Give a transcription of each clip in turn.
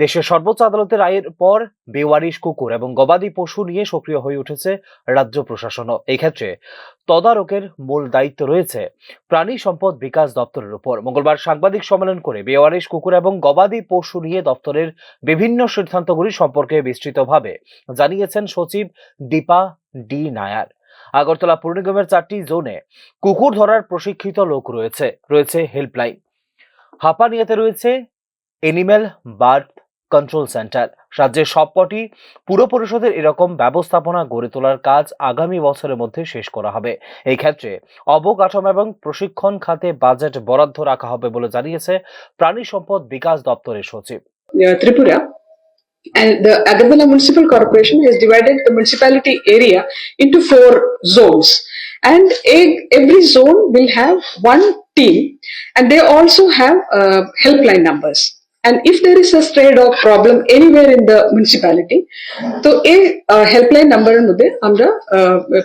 দেশের সর্বোচ্চ আদালতের রায়ের পর বেওয়ারিশ কুকুর এবং গবাদি পশু নিয়ে সক্রিয় হয়ে উঠেছে রাজ্য প্রশাসনও। এই ক্ষেত্রে তদারকের মূল দায়িত্ব রয়েছে প্রাণী সম্পদ বিকাশ দপ্তরের উপর। মঙ্গলবার সাংবাদিক সম্মেলন করে বেওয়ারিশ কুকুর এবং গবাদি পশু নিয়ে দপ্তরের বিভিন্ন সিদ্ধান্তগুলি সম্পর্কে বিস্তৃতভাবে জানিয়েছেন সচিব দীপা ডি নায়ার। আগরতলা পুর নিগমের 4টি জোনে কুকুর ধরার প্রশিক্ষিত লোক রয়েছে হেল্পলাইন। হাপানিয়াতে রয়েছে এনিম্যাল বার্থ কন্ট্রোল সেন্টার। রাজ্যের সবকটি পুর পরিষদের এরকম ব্যবস্থাপনা গড়ে তোলার কাজ আগামী বছরের মধ্যে শেষ করা হবে। এই ক্ষেত্রে অবকাঠামো এবং প্রশিক্ষণ খাতে বাজেট বরাদ্দ রাখা হবে বলে জানিয়েছে প্রাণী সম্পদ বিকাশ দপ্তরের সচিব। Tripura and the Agartala Municipal Corporation has divided the municipality area into 4 zones, and every zone will have one team, and they also have helpline numbers. And if there is a stray dog problem anywhere in the municipality, so a helpline number under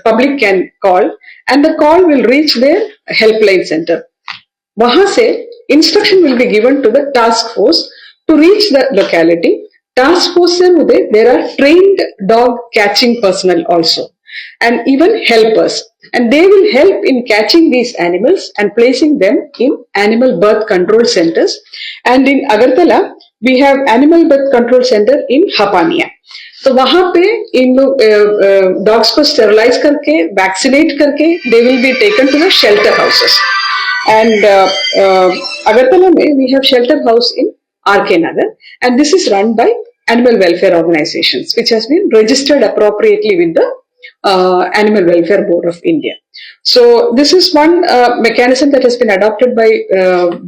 public can call, and the call will reach their helpline center. वहां से instruction will be given to the task force to reach the locality. Task force se mudhe there are trained dog catching personnel also, and even helpers, and they will help in catching these animals and placing them in animal birth control centers. And in Agartala we have animal birth control center in Hapania. तो वहां पे इन dogs को sterilize करके vaccinate करके they will be taken to the shelter houses. And Agartala we have shelter house in RK Nagar, and this is run by animal welfare organizations, which has been registered appropriately with the Animal Welfare Board of India. So this is one mechanism that has been adopted by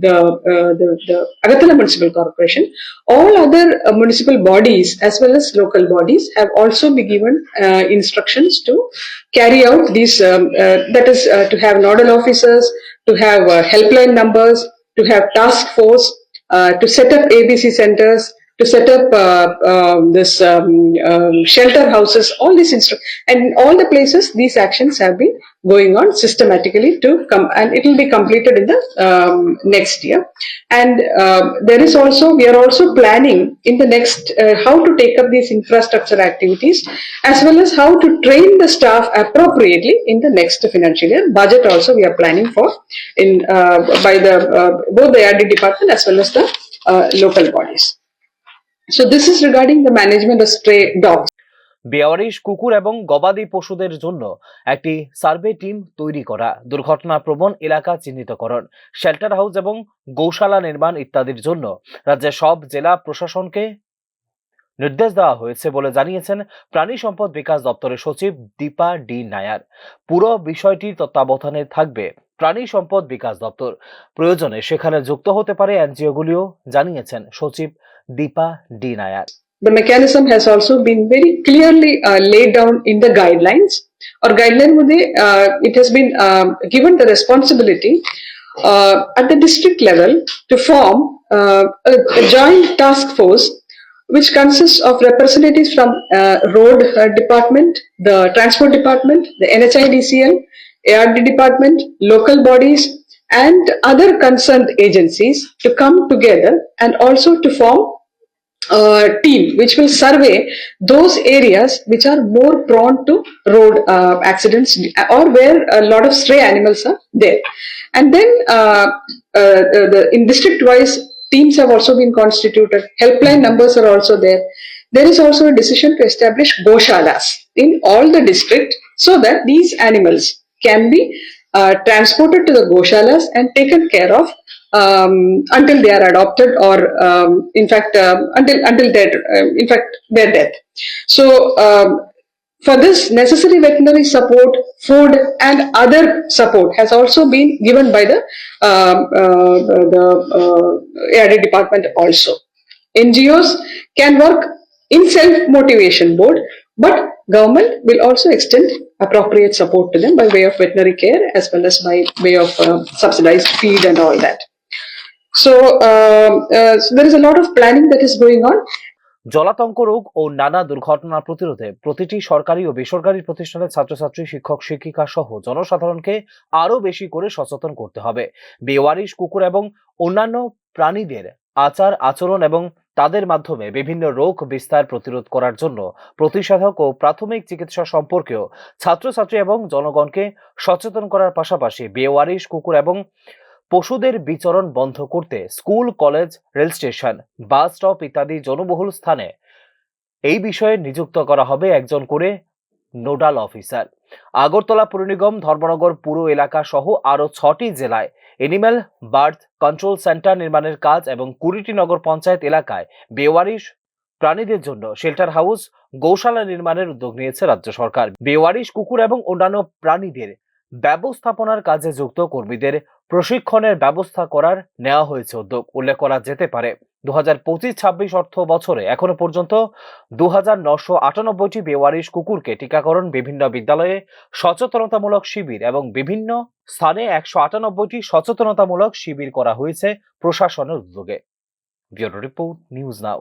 the Agartala Municipal Corporation. All other municipal bodies as well as local bodies have also been given instructions to carry out these, that is to have nodal officers, to have helpline numbers, to have task force, to set up ABC centers, to set up this shelter houses, all these and all the places these actions have been going on systematically to come, and it will be completed in the next year. And there is also, we are also planning in the next how to take up these infrastructure activities, as well as how to train the staff appropriately in the next financial year. Budget also we are planning for in by the both the ARD department as well as the local bodies. So this is regarding the management of stray dogs. বেওয়ারিশ কুকুর এবং গবাদি পশুদের জন্য একটি survey team তৈরি করা, দুর্ঘটনা প্রবণ এলাকা চিহ্নিতকরণ, শেল্টার হাউস এবং গৌশালা নির্মাণ ইত্যাদির জন্য রাজ্যের সব জেলা প্রশাসনকে নির্দেশ দেওয়া হয়েছে বলে জানিয়েছেন প্রাণী সম্পদ বিকাশ দপ্তরের সচিব দীপা ডি নায়ার। পুরো বিষয়টির তত্ত্বাবধানে থাকবে প্রাণী সম্পদ বিকাশ দপ্তর। প্রয়োজনে সেখানে যুক্ত হতে পারে এনজিওগুলিও, জানিয়েছেন সচিব Dipa D Nair. The mechanism has also been very clearly laid down in the guidelines. Or guideline it has been given the responsibility at the district level to form a joint task force which consists of representatives from road department, the transport department, the NHIDCL, ARD department, local bodies, and other concerned agencies to come together, and also to form team which will survey those areas which are more prone to road accidents, or where a lot of stray animals are there. And then in district wise teams have also been constituted, helpline numbers are also there. There is also a decision to establish goshalas in all the district, so that these animals can be transported to the goshalas and taken care of until they are adopted, or until their death. So for this, necessary veterinary support, food, and other support has also been given by the ARD department also. NGOs can work in self-motivation mode, but government will also extend appropriate support to them by way of veterinary care, as well as by way of subsidized feed and all that. So there is a lot of planning that is going on. জলাতঙ্ক রোগ ও নানা দুর্ঘটনা প্রতিরোধে প্রতিটি সরকারি ও বেসরকারি প্রতিষ্ঠানের ছাত্রছাত্রী, শিক্ষক শিক্ষিকা সহ জনসাধারণকে আরো বেশি করে সচেতন করতে হবে। বেওয়ারিশ কুকুর এবং অন্যান্য প্রাণীদের আচার আচরণ এবং তাদের মাধ্যমে বিভিন্ন রোগ বিস্তার প্রতিরোধ করার জন্য প্রতিষেধক ও প্রাথমিক চিকিৎসা সম্পর্কেও ছাত্রছাত্রী এবং জনগণকে সচেতন করার পাশাপাশি বেওয়ারিশ কুকুর এবং পশুদের বিচরণ বন্ধ করতে school, college, rail station, bus stop ইত্যাদি জনবহুল স্থানে এই বিষয়ে নিযুক্ত করা হবে একজন করে নোডাল অফিসার। আগরতলা পুর নিগম, ধর্মনগর পুর এলাকা সহ আরো 6টি জেলায় এনিম্যাল বার্থ কন্ট্রোল সেন্টার নির্মাণের কাজ এবং 20টি নগর পঞ্চায়েত এলাকায় বেওয়ারিশ প্রাণীদের জন্য শেল্টার হাউস, গৌশালা নির্মাণের উদ্যোগ নিয়েছে রাজ্য সরকার। বেওয়ারিশ কুকুর এবং অন্যান্য প্রাণীদের ব্যবস্থাপনার কাজে যুক্ত কর্মীদের প্রশিক্ষণের ব্যবস্থা করার নেওয়া হয়েছে উদ্যোগ। উল্লেখ করা যেতে পারে 2025-26 অর্থ বছরে এখনো পর্যন্ত 2998টি বেওয়ারিশ কুকুরকে টিকাকরণ, বিভিন্ন বিদ্যালয়ে সচেতনতামূলক শিবির এবং বিভিন্ন স্থানে 198টি সচেতনতামূলক শিবির করা হয়েছে প্রশাসনের উদ্যোগে। Bureau report, news now.